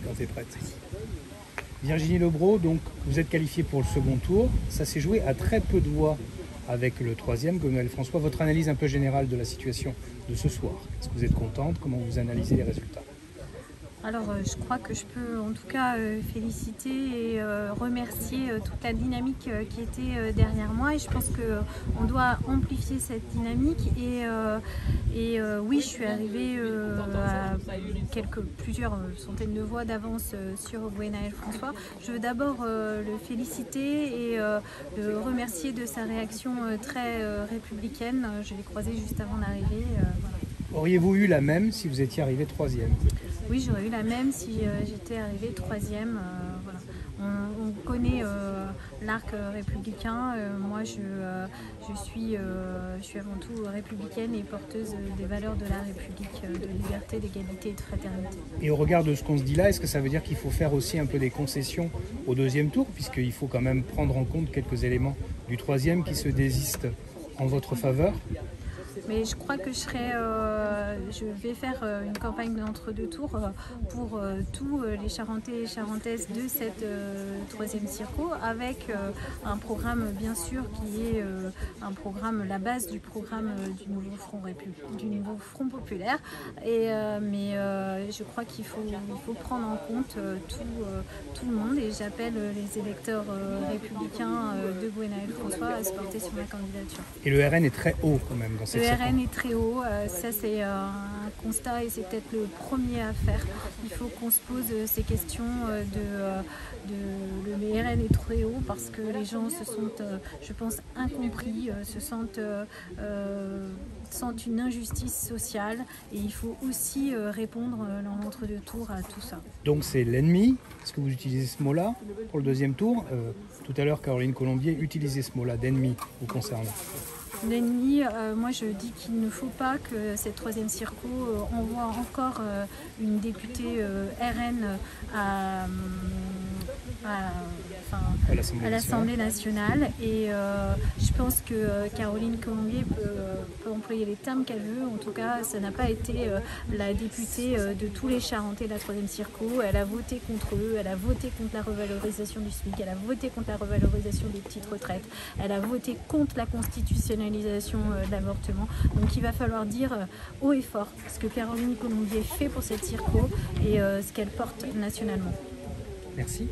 quand tu es prête. Virginie Lebreau, donc vous êtes qualifiée pour le second tour. Ça s'est joué à très peu de voix avec le troisième, Gwenaëlle François. Votre analyse un peu générale de la situation de ce soir. Est-ce que vous êtes contente? Comment vous analysez les résultats? Alors, je crois que je peux en tout cas féliciter et remercier toute la dynamique qui était derrière moi. Et je pense qu'on doit amplifier cette dynamique. Oui, je suis arrivée à plusieurs centaines de voix d'avance sur Gwenaëlle François. Je veux d'abord le féliciter et le remercier de sa réaction très républicaine. Je l'ai croisé juste avant d'arriver. Voilà. Auriez-vous eu la même si vous étiez arrivé troisième? Oui, j'aurais eu la même si j'étais arrivée troisième. Voilà. On connaît l'arc républicain. Moi, je suis avant tout républicaine et porteuse des valeurs de la République, de liberté, d'égalité et de fraternité. Et au regard de ce qu'on se dit là, est-ce que ça veut dire qu'il faut faire aussi un peu des concessions au deuxième tour, puisqu'il faut quand même prendre en compte quelques éléments du troisième qui se désistent en votre faveur? Mais je crois que je vais faire une campagne d'entre-deux tours pour tous les Charentais et Charentaises de cette troisième circo, avec un programme bien sûr qui est la base du programme du nouveau Front populaire. Mais je crois qu'il faut prendre en compte tout le monde, et j'appelle les électeurs républicains de Gwenaëlle François à se porter sur ma candidature. Et le RN est très haut quand même dans cette circo. Le RN est très haut, ça c'est un constat et c'est peut-être le premier à faire. Il faut qu'on se pose ces questions le RN est très haut parce que les gens se sentent, je pense, incompris, sentent une injustice sociale, et il faut aussi répondre dans l'entre-deux tours à tout ça. Donc c'est l'ennemi. Est-ce que vous utilisez ce mot-là pour le deuxième tour? Tout à l'heure, Caroline Colombier utilisait ce mot-là d'ennemi vous concernant. L'ennemi, moi je dis qu'il ne faut pas que cette troisième circo envoie encore une députée RN à l'Assemblée nationale, et je pense que Caroline Colombier peut employer les termes qu'elle veut. En tout cas, ça n'a pas été la députée de tous les Charentais de la troisième circo. Elle a voté contre eux, elle a voté contre la revalorisation du SMIC, elle a voté contre la revalorisation des petites retraites, elle a voté contre la constitutionnalisation de l'avortement. Donc il va falloir dire haut et fort ce que Caroline Colombier fait pour cette circo et ce qu'elle porte nationalement. Merci.